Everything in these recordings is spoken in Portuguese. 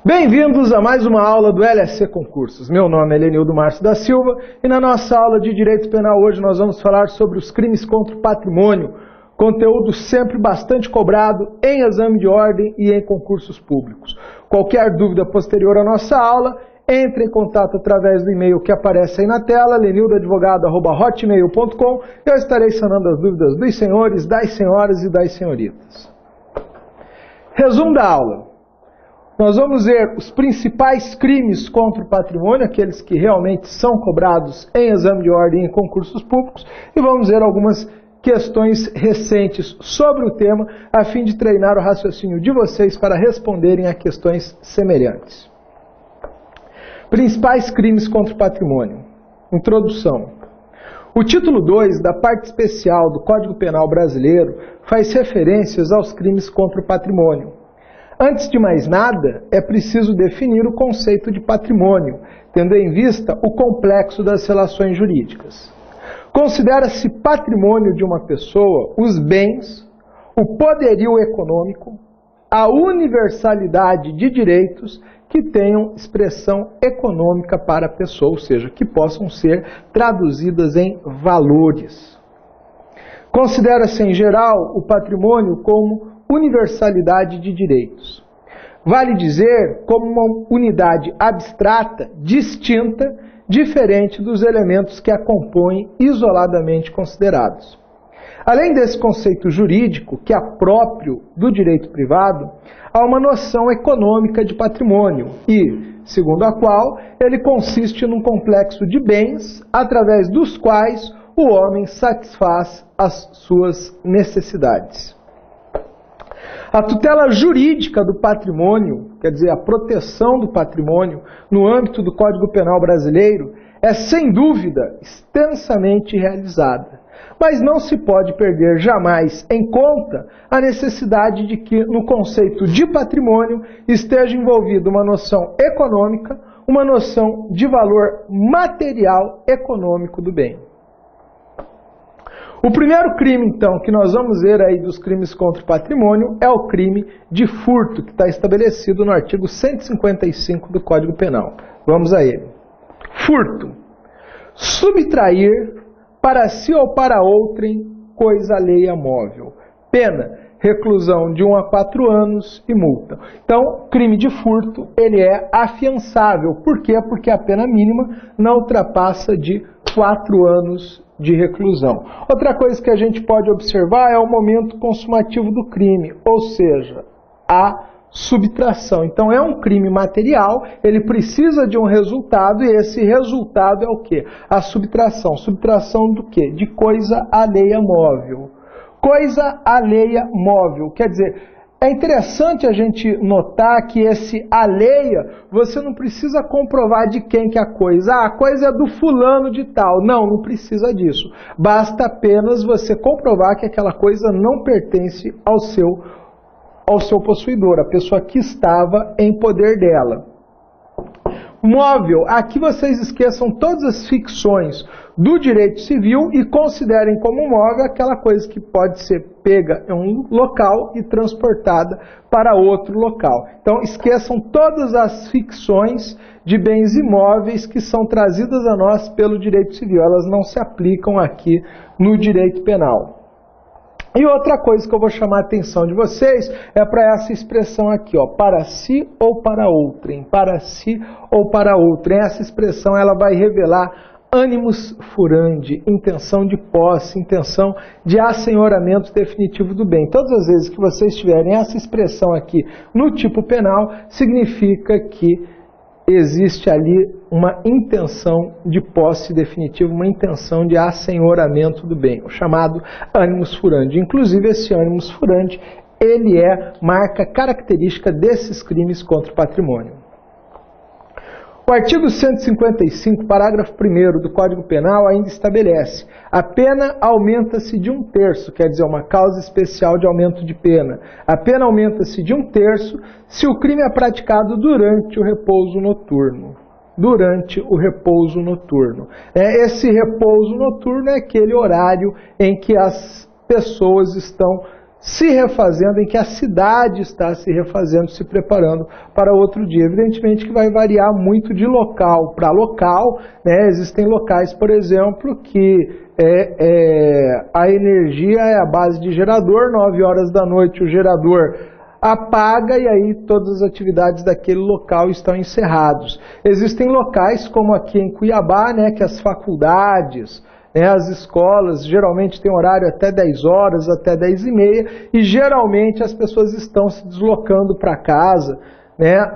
Bem-vindos a mais uma aula do LSC Concursos. Meu nome é Lenildo Márcio da Silva e na nossa aula de Direito Penal hoje nós vamos falar sobre os crimes contra o patrimônio, conteúdo sempre bastante cobrado em exame de ordem e em concursos públicos. Qualquer dúvida posterior à nossa aula, entre em contato através do e-mail que aparece aí na tela, lenildoadvogado@hotmail.com, e eu estarei sanando as dúvidas dos senhores, das senhoras e das senhoritas. Resumo da aula. Nós vamos ver os principais crimes contra o patrimônio, aqueles que realmente são cobrados em exame de ordem e em concursos públicos, e vamos ver algumas questões recentes sobre o tema, a fim de treinar o raciocínio de vocês para responderem a questões semelhantes. Principais crimes contra o patrimônio. Introdução. O título 2 da parte especial do Código Penal brasileiro faz referências aos crimes contra o patrimônio. Antes de mais nada, é preciso definir o conceito de patrimônio, tendo em vista o complexo das relações jurídicas. Considera-se patrimônio de uma pessoa os bens, o poderio econômico, a universalidade de direitos que tenham expressão econômica para a pessoa, ou seja, que possam ser traduzidas em valores. Considera-se em geral o patrimônio como universalidade de direitos. Vale dizer como uma unidade abstrata, distinta, diferente dos elementos que a compõem isoladamente considerados. Além desse conceito jurídico, que é próprio do direito privado, há uma noção econômica de patrimônio e, segundo a qual, ele consiste num complexo de bens através dos quais o homem satisfaz as suas necessidades. A tutela jurídica do patrimônio, quer dizer, a proteção do patrimônio no âmbito do Código Penal brasileiro, é sem dúvida extensamente realizada. Mas não se pode perder jamais em conta a necessidade de que no conceito de patrimônio esteja envolvida uma noção econômica, uma noção de valor material econômico do bem. O primeiro crime, então, que nós vamos ver aí dos crimes contra o patrimônio é o crime de furto, que está estabelecido no artigo 155 do Código Penal. Vamos a ele. Furto. Subtrair para si ou para outrem coisa alheia móvel. Pena, reclusão de 1 a 4 anos e multa. Então, crime de furto, ele é afiançável. Por quê? Porque a pena mínima não ultrapassa de 4 anos de reclusão. Outra coisa que a gente pode observar é o momento consumativo do crime, ou seja, a subtração. Então é um crime material, ele precisa de um resultado e esse resultado é o quê? A subtração. Subtração do quê? De coisa alheia móvel. Coisa alheia móvel, quer dizer, é interessante a gente notar que esse alheia, você não precisa comprovar de quem que é a coisa. Ah, a coisa é do fulano de tal. Não, não precisa disso. Basta apenas você comprovar que aquela coisa não pertence ao seu possuidor, a pessoa que estava em poder dela. Móvel, aqui vocês esqueçam todas as ficções do direito civil e considerem como móvel aquela coisa que pode ser pega em um local e transportada para outro local. Então esqueçam todas as ficções de bens imóveis que são trazidas a nós pelo direito civil. Elas não se aplicam aqui no direito penal. E outra coisa que eu vou chamar a atenção de vocês é para essa expressão aqui, ó, para si ou para outrem, para si ou para outrem. Essa expressão ela vai revelar animus furandi, intenção de posse, intenção de assenhoramento definitivo do bem. Todas as vezes que vocês tiverem essa expressão aqui no tipo penal, significa que existe ali uma intenção de posse definitiva, uma intenção de assenhoramento do bem, o chamado animus furandi. Inclusive, esse animus furandi, ele é marca característica desses crimes contra o patrimônio. O artigo 155, parágrafo 1º do Código Penal ainda estabelece: a pena aumenta-se de 1/3, quer dizer, uma causa especial de aumento de pena. A pena aumenta-se de 1/3 se o crime é praticado durante o repouso noturno. Durante o repouso noturno. Esse repouso noturno é aquele horário em que as pessoas estão se refazendo, em que a cidade está se refazendo, se preparando para outro dia. Evidentemente que vai variar muito de local para local, né? Existem locais, por exemplo, que a energia é a base de gerador, 9 horas da noite o gerador apaga e aí todas as atividades daquele local estão encerradas. Existem locais como aqui em Cuiabá, né, que as faculdades, as escolas geralmente têm horário até 10 horas, até 10h30, e geralmente as pessoas estão se deslocando para casa,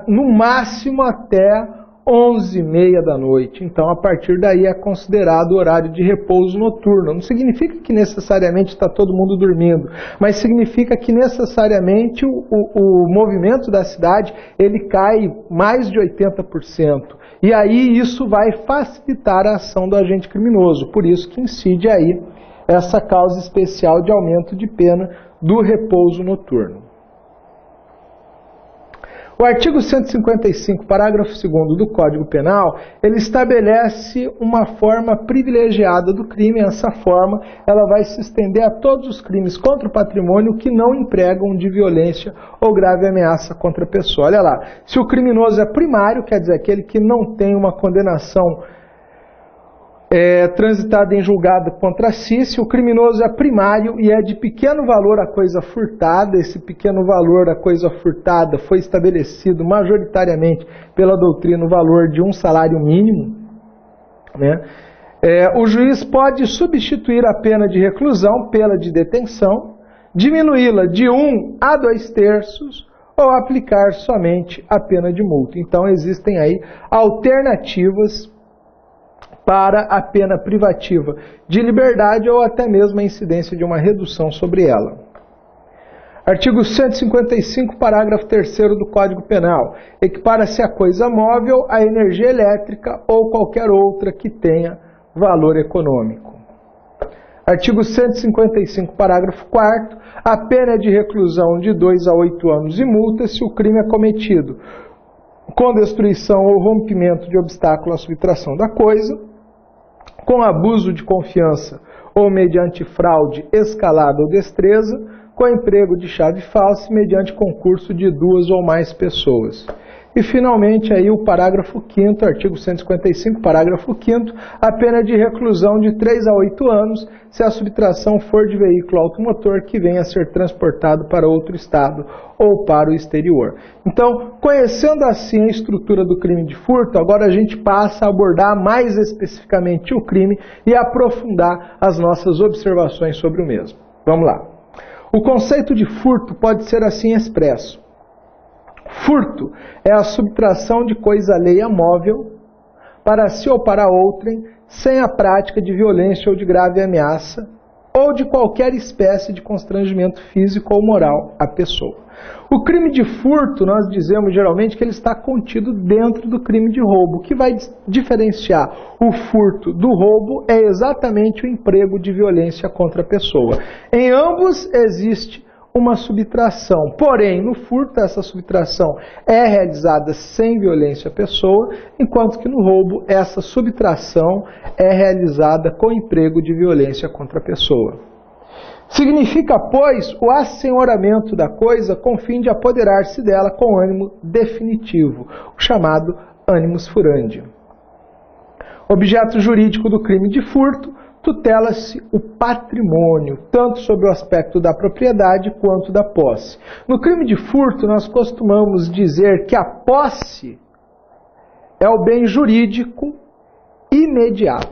no máximo até 11h30 da noite. Então, a partir daí é considerado horário de repouso noturno. Não significa que necessariamente está todo mundo dormindo, mas significa que necessariamente o movimento da cidade ele cai mais de 80%. E aí isso vai facilitar a ação do agente criminoso. Por isso que incide aí essa causa especial de aumento de pena do repouso noturno. O artigo 155, parágrafo 2º do Código Penal, ele estabelece uma forma privilegiada do crime. Essa forma ela vai se estender a todos os crimes contra o patrimônio que não empregam de violência ou grave ameaça contra a pessoa. Olha lá, se o criminoso é primário, quer dizer, aquele que não tem uma condenação transitada em julgado contra si, se o criminoso é primário e é de pequeno valor a coisa furtada, esse pequeno valor a coisa furtada foi estabelecido majoritariamente pela doutrina o valor de um salário mínimo, o juiz pode substituir a pena de reclusão pela de detenção, diminuí-la de 1 a 2/3 ou aplicar somente a pena de multa. Então existem aí alternativas para a pena privativa de liberdade ou até mesmo a incidência de uma redução sobre ela. Artigo 155, parágrafo 3º do Código Penal. Equipara-se a coisa móvel à energia elétrica ou qualquer outra que tenha valor econômico. Artigo 155, parágrafo 4º. A pena é de reclusão de 2 a 8 anos e multa se o crime é cometido com destruição ou rompimento de obstáculo à subtração da coisa, com abuso de confiança ou mediante fraude, escalada ou destreza, com emprego de chave falsa e mediante concurso de 2 ou mais pessoas. E, finalmente, aí o parágrafo 5º, artigo 155, parágrafo 5º, a pena de reclusão de 3 a 8 anos se a subtração for de veículo automotor que venha a ser transportado para outro estado ou para o exterior. Então, conhecendo assim a estrutura do crime de furto, agora a gente passa a abordar mais especificamente o crime e aprofundar as nossas observações sobre o mesmo. Vamos lá. O conceito de furto pode ser assim expresso. Furto é a subtração de coisa alheia móvel para si ou para outrem, sem a prática de violência ou de grave ameaça, ou de qualquer espécie de constrangimento físico ou moral à pessoa. O crime de furto, nós dizemos geralmente que ele está contido dentro do crime de roubo. O que vai diferenciar o furto do roubo é exatamente o emprego de violência contra a pessoa. Em ambos existe uma subtração, porém no furto essa subtração é realizada sem violência à pessoa, enquanto que no roubo essa subtração é realizada com emprego de violência contra a pessoa. Significa, pois, o assenhoramento da coisa com fim de apoderar-se dela com ânimo definitivo, o chamado animus furandi. Objeto jurídico do crime de furto, tutela-se o patrimônio, tanto sob o aspecto da propriedade quanto da posse. No crime de furto, nós costumamos dizer que a posse é o bem jurídico imediato.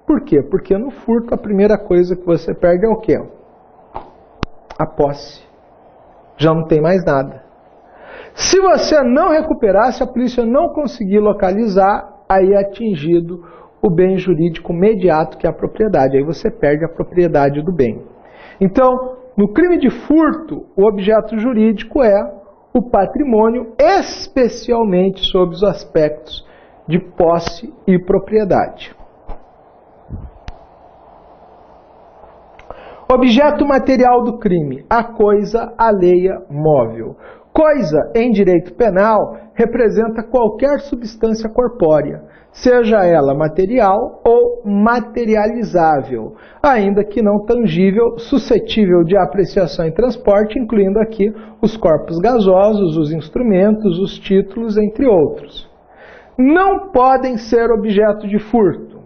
Por quê? Porque no furto a primeira coisa que você perde é o quê? A posse. Já não tem mais nada. Se você não recuperar, se a polícia não conseguir localizar, aí é atingido o bem jurídico imediato, que é a propriedade. Aí você perde a propriedade do bem. Então, no crime de furto, o objeto jurídico é o patrimônio, especialmente sob os aspectos de posse e propriedade. Objeto material do crime, a coisa alheia móvel. Coisa, em direito penal, representa qualquer substância corpórea, seja ela material ou materializável, ainda que não tangível, suscetível de apreciação e transporte, incluindo aqui os corpos gasosos, os instrumentos, os títulos, entre outros. Não podem ser objeto de furto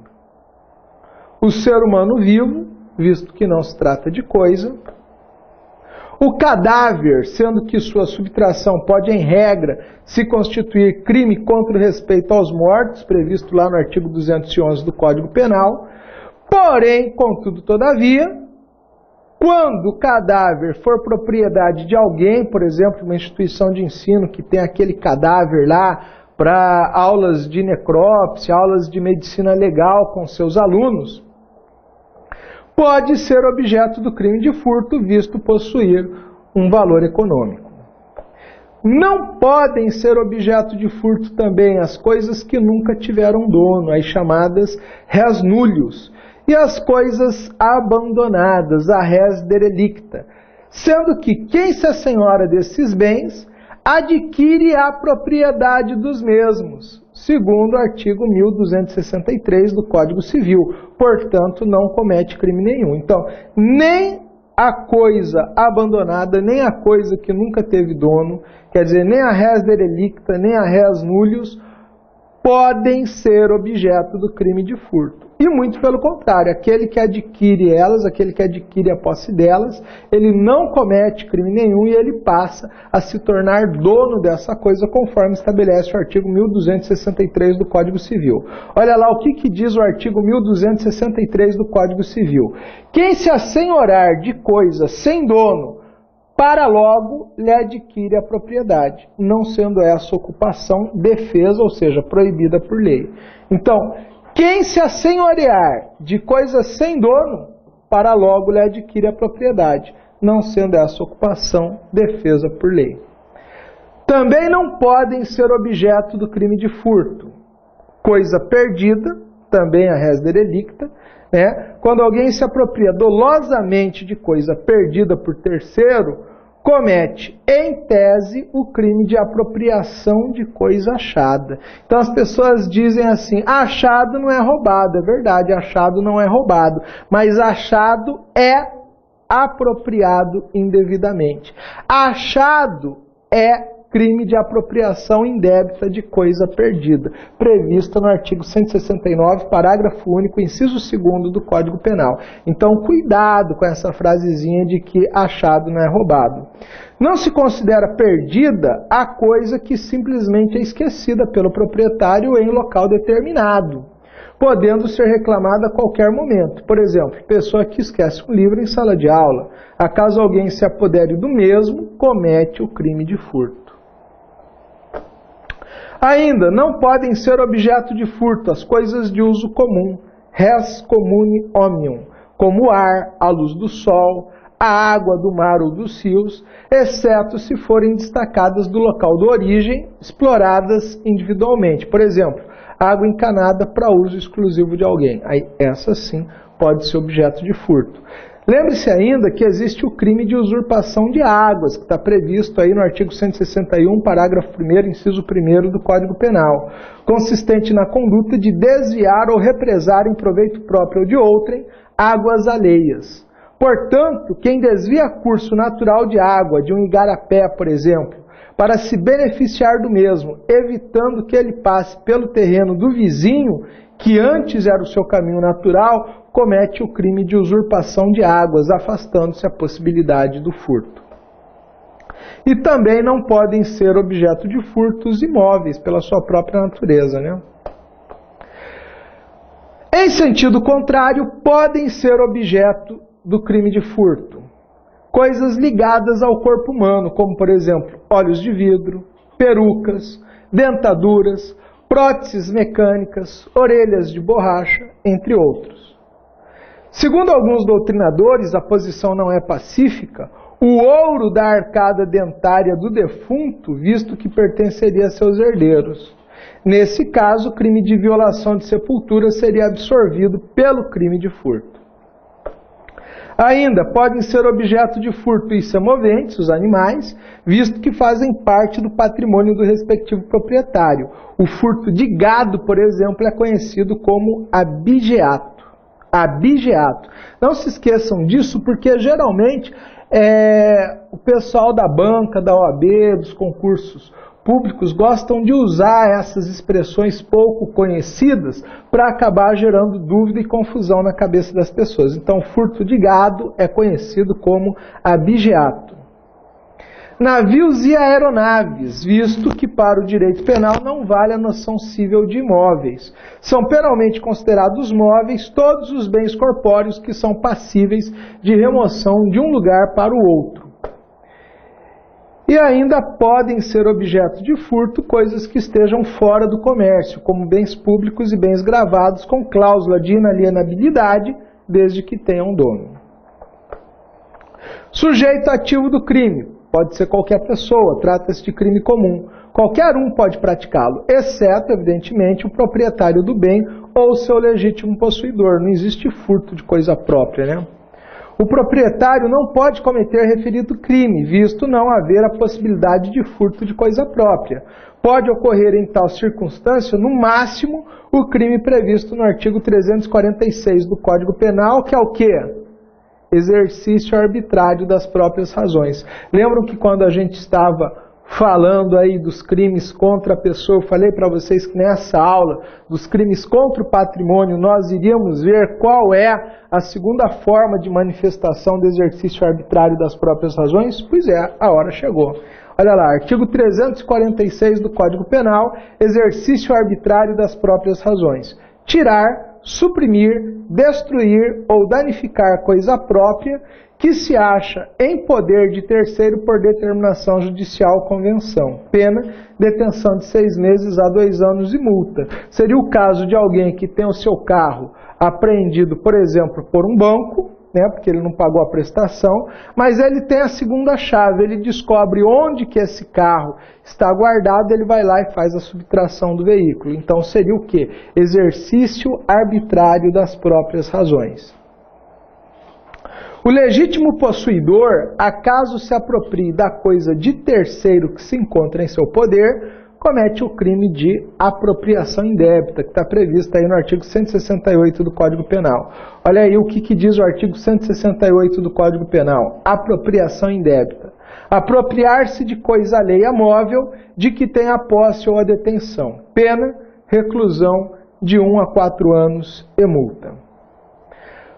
o ser humano vivo, visto que não se trata de coisa, o cadáver, sendo que sua subtração pode, em regra, se constituir crime contra o respeito aos mortos, previsto lá no artigo 211 do Código Penal. Porém, contudo, todavia, quando o cadáver for propriedade de alguém, por exemplo, uma instituição de ensino que tem aquele cadáver lá para aulas de necrópsia, aulas de medicina legal com seus alunos, pode ser objeto do crime de furto, visto possuir um valor econômico. Não podem ser objeto de furto também as coisas que nunca tiveram dono, as chamadas res nullius, e as coisas abandonadas, a res derelicta, sendo que quem se assenhora desses bens adquire a propriedade dos mesmos, segundo o artigo 1263 do Código Civil. Portanto, não comete crime nenhum. Então, nem a coisa abandonada, nem a coisa que nunca teve dono, quer dizer, nem a res derelicta, nem a res nullius, podem ser objeto do crime de furto. E muito pelo contrário, aquele que adquire elas, aquele que adquire a posse delas, ele não comete crime nenhum e ele passa a se tornar dono dessa coisa, conforme estabelece o artigo 1263 do Código Civil. Olha lá o que diz o artigo 1263 do Código Civil. Quem se assenhorar de coisa sem dono, para logo lhe adquire a propriedade, não sendo essa ocupação defesa, ou seja, proibida por lei. Então, quem se assenhorear de coisa sem dono, para logo lhe adquire a propriedade, não sendo essa ocupação defesa por lei. Também não podem ser objeto do crime de furto coisa perdida, também a res derelicta, né? Quando alguém se apropria dolosamente de coisa perdida por terceiro, comete, em tese, o crime de apropriação de coisa achada. Então as pessoas dizem assim, achado não é roubado. É verdade, achado não é roubado, mas achado é apropriado indevidamente. Achado é crime de apropriação indébita de coisa perdida, prevista no artigo 169, parágrafo único, inciso 2º do Código Penal. Então, cuidado com essa frasezinha de que achado não é roubado. Não se considera perdida a coisa que simplesmente é esquecida pelo proprietário em local determinado, podendo ser reclamada a qualquer momento. Por exemplo, pessoa que esquece um livro em sala de aula. Acaso alguém se apodere do mesmo, comete o crime de furto. Ainda, não podem ser objeto de furto as coisas de uso comum, res commune omnium, como o ar, a luz do sol, a água do mar ou dos rios, exceto se forem destacadas do local de origem, exploradas individualmente. Por exemplo, água encanada para uso exclusivo de alguém. Aí, essa sim pode ser objeto de furto. Lembre-se ainda que existe o crime de usurpação de águas, que está previsto aí no artigo 161, parágrafo 1º, inciso 1º do Código Penal, consistente na conduta de desviar ou represar em proveito próprio ou de outrem águas alheias. Portanto, quem desvia curso natural de água de um igarapé, por exemplo, para se beneficiar do mesmo, evitando que ele passe pelo terreno do vizinho, que antes era o seu caminho natural, comete o crime de usurpação de águas, afastando-se a possibilidade do furto. E também não podem ser objeto de furtos imóveis, pela sua própria natureza, né? Em sentido contrário, podem ser objeto do crime de furto coisas ligadas ao corpo humano, como, por exemplo, olhos de vidro, perucas, dentaduras, próteses mecânicas, orelhas de borracha, entre outros. Segundo alguns doutrinadores, a posição não é pacífica, o ouro da arcada dentária do defunto, visto que pertenceria a seus herdeiros. Nesse caso, o crime de violação de sepultura seria absorvido pelo crime de furto. Ainda podem ser objeto de furto e semoventes, os animais, visto que fazem parte do patrimônio do respectivo proprietário. O furto de gado, por exemplo, é conhecido como abigeato. Abigeato. Não se esqueçam disso, porque geralmente o pessoal da banca, da OAB, dos concursos públicos gostam de usar essas expressões pouco conhecidas para acabar gerando dúvida e confusão na cabeça das pessoas. Então, furto de gado é conhecido como abigeato. Navios e aeronaves, visto que para o direito penal não vale a noção cível de imóveis. São penalmente considerados móveis todos os bens corpóreos que são passíveis de remoção de um lugar para o outro. E ainda podem ser objeto de furto coisas que estejam fora do comércio, como bens públicos e bens gravados com cláusula de inalienabilidade, desde que tenham dono. Sujeito ativo do crime. Pode ser qualquer pessoa, trata-se de crime comum. Qualquer um pode praticá-lo, exceto, evidentemente, o proprietário do bem ou seu legítimo possuidor. Não existe furto de coisa própria, né? O proprietário não pode cometer referido crime, visto não haver a possibilidade de furto de coisa própria. Pode ocorrer em tal circunstância, no máximo, o crime previsto no artigo 346 do Código Penal, que é o quê? Exercício arbitrário das próprias razões. Lembram que quando a gente estava falando aí dos crimes contra a pessoa, eu falei para vocês que nessa aula dos crimes contra o patrimônio nós iríamos ver qual é a segunda forma de manifestação do exercício arbitrário das próprias razões? Pois é, a hora chegou. Olha lá, artigo 346 do Código Penal, exercício arbitrário das próprias razões. Tirar, suprimir, destruir ou danificar coisa própria que se acha em poder de terceiro por determinação judicial ou convenção. Pena, detenção de 6 meses a 2 anos e multa. Seria o caso de alguém que tem o seu carro apreendido, por exemplo, por um banco, né, porque ele não pagou a prestação, mas ele tem a segunda chave, ele descobre onde que esse carro está guardado, ele vai lá e faz a subtração do veículo. Então seria o quê? Exercício arbitrário das próprias razões. O legítimo possuidor, acaso se aproprie da coisa de terceiro que se encontra em seu poder, comete o crime de apropriação indébita, que está previsto aí no artigo 168 do Código Penal. Olha aí o que diz o artigo 168 do Código Penal. Apropriação indébita. Apropriar-se de coisa alheia móvel de que tem a posse ou a detenção. Pena, reclusão de 1 a 4 anos e multa.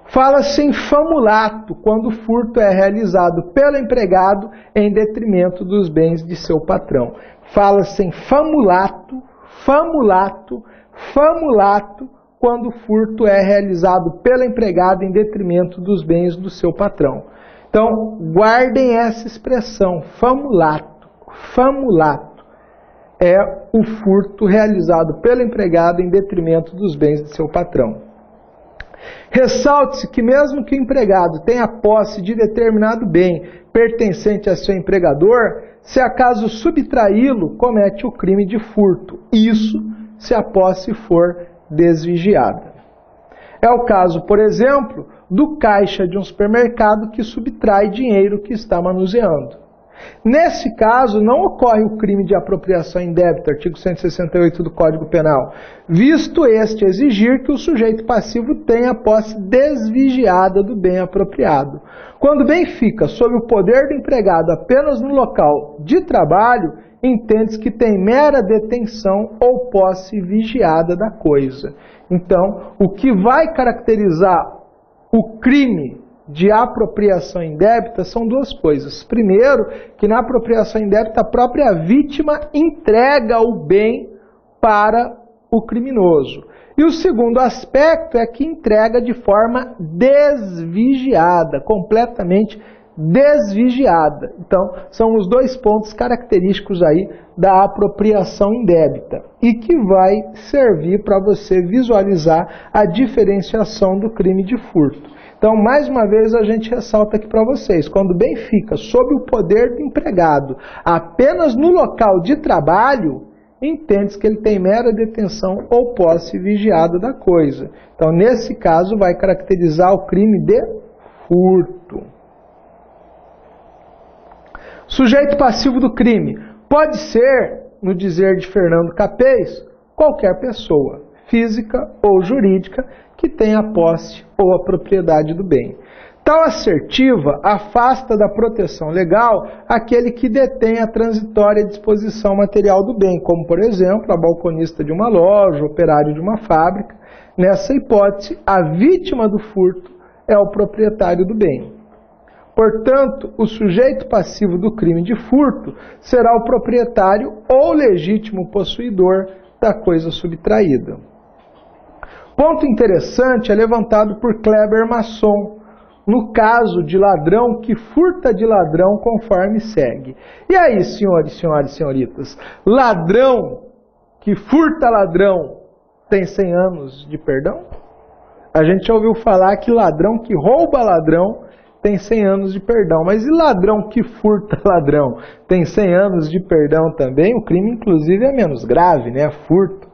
Fala-se em famulato quando o furto é realizado pelo empregado em detrimento dos bens de seu patrão. Fala-se em famulato quando o furto é realizado pelo empregado em detrimento dos bens do seu patrão. Então, guardem essa expressão, famulato. Famulato é o furto realizado pelo empregado em detrimento dos bens de seu patrão. Ressalte-se que mesmo que o empregado tenha posse de determinado bem pertencente a seu empregador, se acaso subtraí-lo, comete o crime de furto. Isso se a posse for desvigiada. É o caso, por exemplo, do caixa de um supermercado que subtrai dinheiro que está manuseando. Nesse caso, não ocorre o crime de apropriação indébita, artigo 168 do Código Penal, visto este exigir que o sujeito passivo tenha posse desvigiada do bem apropriado. Quando o bem fica sob o poder do empregado apenas no local de trabalho, entende-se que tem mera detenção ou posse vigiada da coisa. Então, o que vai caracterizar o crime de apropriação indébita são duas coisas. Primeiro, que na apropriação indébita a própria vítima entrega o bem para o criminoso. E o segundo aspecto é que entrega de forma desvigiada, completamente desvigiada. Então, são os dois pontos característicos aí da apropriação indébita e que vai servir para você visualizar a diferenciação do crime de furto. Então, mais uma vez, a gente ressalta aqui para vocês, quando o bem fica sob o poder do empregado apenas no local de trabalho, entende-se que ele tem mera detenção ou posse vigiada da coisa. Então, nesse caso, vai caracterizar o crime de furto. Sujeito passivo do crime pode ser, no dizer de Fernando Capês, qualquer pessoa, física ou jurídica, que tenha a posse ou a propriedade do bem. Tal assertiva afasta da proteção legal aquele que detém a transitória disposição material do bem, como, por exemplo, a balconista de uma loja, o operário de uma fábrica. Nessa hipótese, a vítima do furto é o proprietário do bem. Portanto, o sujeito passivo do crime de furto será o proprietário ou legítimo possuidor da coisa subtraída. Ponto interessante é levantado por Kleber Masson, no caso de ladrão que furta de ladrão, conforme segue. E aí, senhores, senhoras e senhoritas, ladrão que furta ladrão tem 100 anos de perdão? A gente já ouviu falar que ladrão que rouba ladrão tem 100 anos de perdão. Mas e ladrão que furta ladrão? Tem 100 anos de perdão também? O crime, inclusive, é menos grave, né? Furto.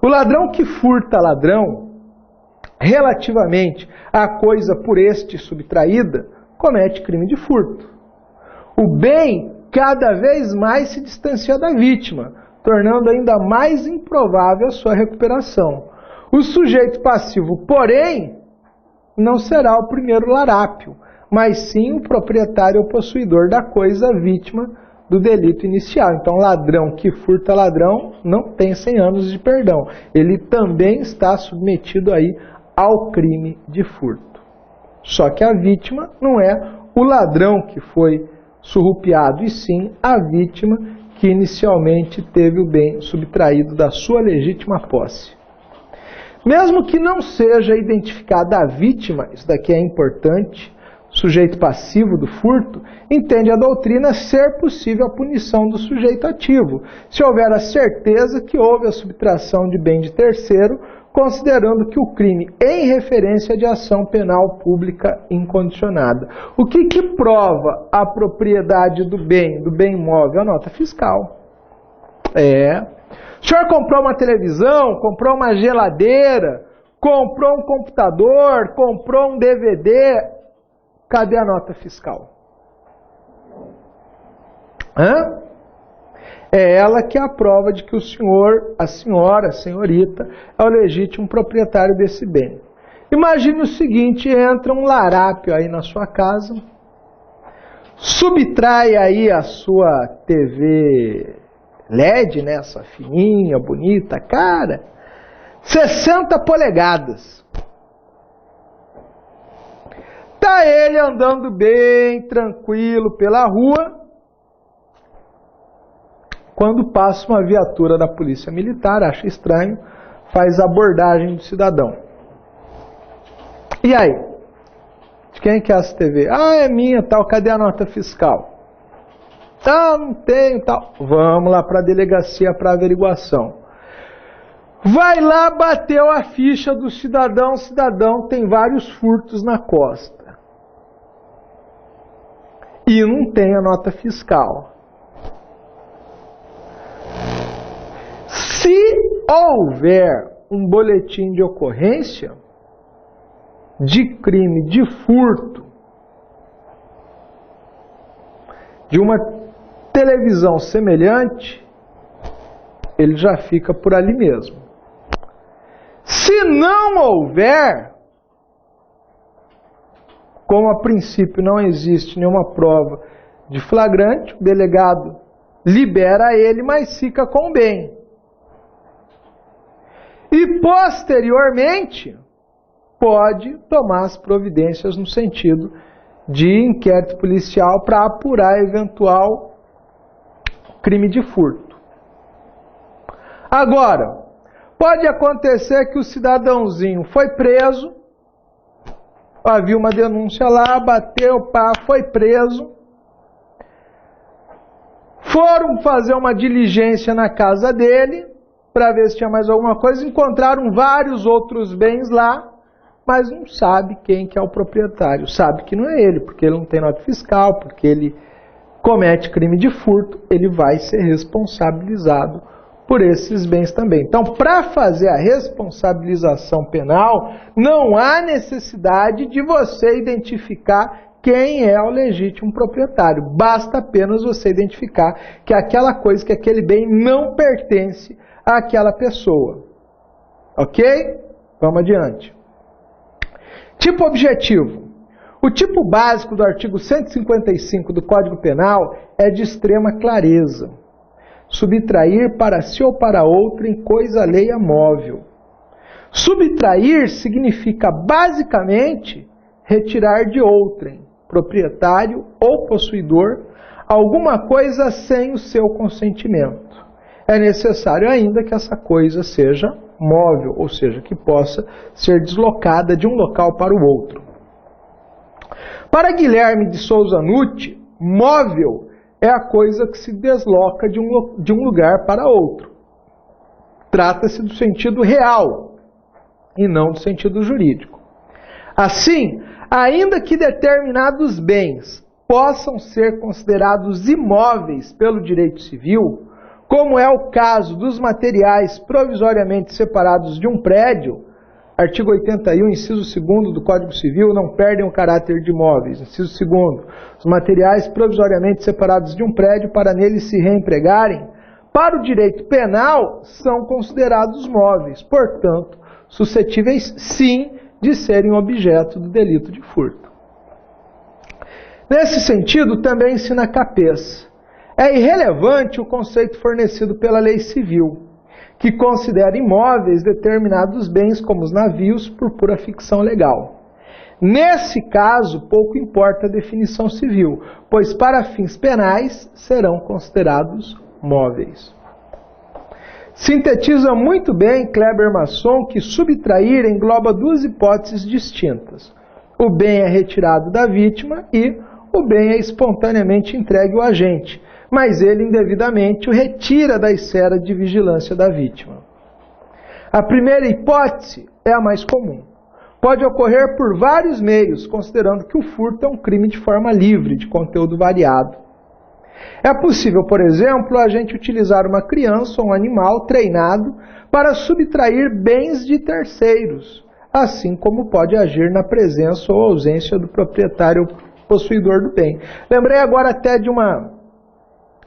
O ladrão que furta ladrão, relativamente à coisa por este subtraída, comete crime de furto. O bem cada vez mais se distancia da vítima, tornando ainda mais improvável a sua recuperação. O sujeito passivo, porém, não será o primeiro larápio, mas sim o proprietário ou possuidor da coisa vítima do delito inicial. Então, ladrão que furta ladrão não tem 100 anos de perdão. Ele também está submetido aí ao crime de furto. Só que a vítima não é o ladrão que foi surrupiado, e sim a vítima que inicialmente teve o bem subtraído da sua legítima posse. Mesmo que não seja identificada a vítima, isso daqui é importante, sujeito passivo do furto, entende a doutrina ser possível a punição do sujeito ativo, se houver a certeza que houve a subtração de bem de terceiro, considerando que o crime em referência de ação penal pública incondicionada. O que prova a propriedade do bem imóvel? A nota fiscal. O senhor comprou uma televisão, comprou uma geladeira, comprou um computador, comprou um DVD, cadê a nota fiscal? É ela que é a prova de que o senhor, a senhora, a senhorita, é o legítimo proprietário desse bem. Imagine o seguinte, entra um larápio aí na sua casa, subtrai aí a sua TV LED, né, essa fininha, bonita, cara, 60 polegadas. Tá ele andando bem, tranquilo pela rua, quando passa uma viatura da polícia militar, acha estranho, faz abordagem do cidadão. E aí? De quem que é essa TV? Ah, é minha, tal, cadê a nota fiscal? Ah, não tenho, tal. Vamos lá para a delegacia para averiguação. Vai lá, bateu a ficha do cidadão, o cidadão tem vários furtos na costa. E não tem a nota fiscal. Se houver um boletim de ocorrência de crime de furto de uma televisão semelhante, ele já fica por ali mesmo. Se não houver, como a princípio não existe nenhuma prova de flagrante, o delegado libera ele, mas fica com o bem. E posteriormente pode tomar as providências no sentido de inquérito policial para apurar eventual crime de furto. Agora, pode acontecer que o cidadãozinho foi preso, havia uma denúncia lá, bateu, pá, foi preso, foram fazer uma diligência na casa dele, para ver se tinha mais alguma coisa, encontraram vários outros bens lá, mas não sabe quem que é o proprietário. Sabe que não é ele, porque ele não tem nota fiscal, porque ele comete crime de furto, ele vai ser responsabilizado por esses bens também. Então, para fazer a responsabilização penal, não há necessidade de você identificar quem é o legítimo proprietário. Basta apenas você identificar que aquela coisa, que aquele bem não pertence àquela pessoa. Ok? Vamos adiante. Tipo objetivo. O tipo básico do artigo 155 do Código Penal é de extrema clareza. Subtrair para si ou para outro em coisa alheia móvel. Subtrair significa basicamente retirar de outrem, proprietário ou possuidor, alguma coisa sem o seu consentimento. É necessário ainda que essa coisa seja móvel, ou seja, que possa ser deslocada de um local para o outro. Para Guilherme de Souza Nutti, móvel é a coisa que se desloca de um lugar para outro. Trata-se do sentido real e não do sentido jurídico. Assim, ainda que determinados bens possam ser considerados imóveis pelo direito civil, como é o caso dos materiais provisoriamente separados de um prédio, artigo 81, inciso 2º do Código Civil, não perdem o caráter de imóveis. Inciso 2º, os materiais provisoriamente separados de um prédio para nele se reempregarem, para o direito penal, são considerados móveis, portanto, suscetíveis, sim, de serem objeto do delito de furto. Nesse sentido, também ensina Capês. É irrelevante o conceito fornecido pela lei civil, que considera imóveis determinados bens como os navios por pura ficção legal. Nesse caso, pouco importa a definição civil, pois para fins penais serão considerados móveis. Sintetiza muito bem Kleber Masson que subtrair engloba duas hipóteses distintas. O bem é retirado da vítima e o bem é espontaneamente entregue ao agente, mas ele indevidamente o retira da esfera de vigilância da vítima. A primeira hipótese é a mais comum. Pode ocorrer por vários meios, considerando que o furto é um crime de forma livre, de conteúdo variado. É possível, por exemplo, a gente utilizar uma criança ou um animal treinado para subtrair bens de terceiros, assim como pode agir na presença ou ausência do proprietário ou possuidor do bem. Lembrei agora até de uma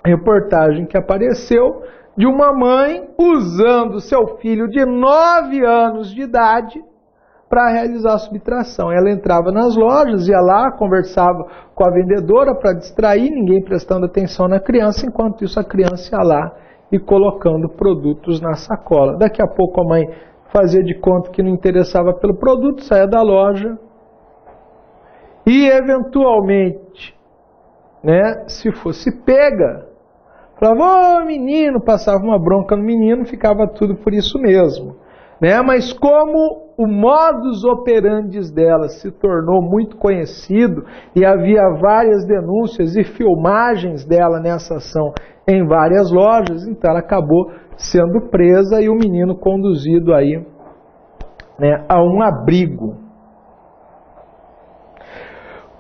reportagem que apareceu de uma mãe usando seu filho de 9 anos de idade para realizar a subtração. Ela entrava nas lojas, ia lá, conversava com a vendedora para distrair, ninguém prestando atenção na criança, enquanto isso a criança ia lá e colocando produtos na sacola. Daqui a pouco a mãe fazia de conta que não interessava pelo produto, saía da loja e eventualmente, se fosse pega, falava, ô menino, passava uma bronca no menino, ficava tudo por isso mesmo. Mas como o modus operandi dela se tornou muito conhecido e havia várias denúncias e filmagens dela nessa ação em várias lojas, então ela acabou sendo presa e o menino conduzido aí, a um abrigo.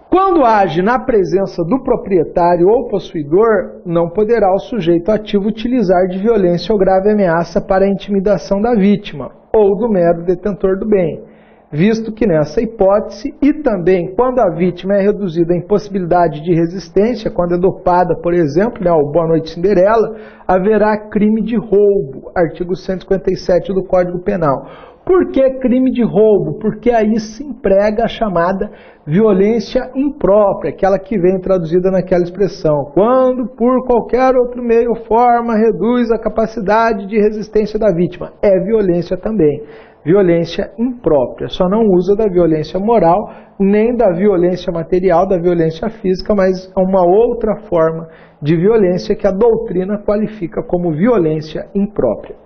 Quando age na presença do proprietário ou possuidor, não poderá o sujeito ativo utilizar de violência ou grave ameaça para a intimidação da vítima ou do mero detentor do bem, visto que nessa hipótese e também quando a vítima é reduzida à impossibilidade de resistência, quando é dopada, por exemplo, o Boa Noite Cinderela, haverá crime de roubo, artigo 157 do Código Penal. Por que crime de roubo? Porque aí se emprega a chamada violência imprópria, aquela que vem traduzida naquela expressão. Quando, por qualquer outro meio ou forma, reduz a capacidade de resistência da vítima. É violência também. Violência imprópria. Só não usa da violência moral, nem da violência material, da violência física, mas é uma outra forma de violência que a doutrina qualifica como violência imprópria.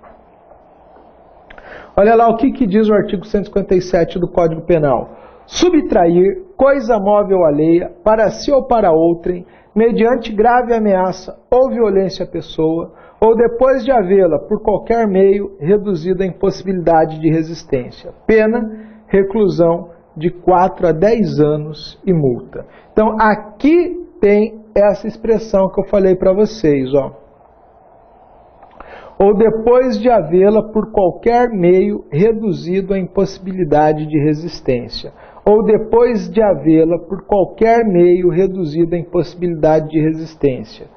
Olha lá o que diz o artigo 157 do Código Penal. Subtrair coisa móvel alheia para si ou para outrem, mediante grave ameaça ou violência à pessoa, ou depois de havê-la, por qualquer meio, reduzida à impossibilidade de resistência. Pena, reclusão de 4 a 10 anos e multa. Então, aqui tem essa expressão que eu falei para vocês, ou depois de havê-la por qualquer meio reduzido à impossibilidade de resistência, ou depois de havê-la por qualquer meio reduzido à impossibilidade de resistência,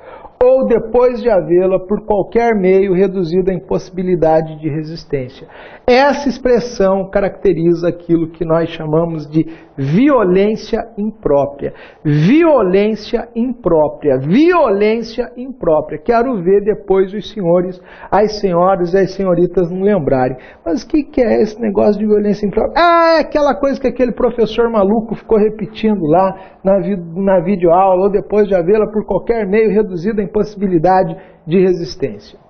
ou depois de havê-la por qualquer meio reduzido à impossibilidade de resistência. Essa expressão caracteriza aquilo que nós chamamos de violência imprópria. Violência imprópria. Violência imprópria. Quero ver depois os senhores, as senhoras e as senhoritas não lembrarem. Mas o que é esse negócio de violência imprópria? Ah, é aquela coisa que aquele professor maluco ficou repetindo lá na videoaula, ou depois de havê-la por qualquer meio reduzido à impossibilidade de resistência.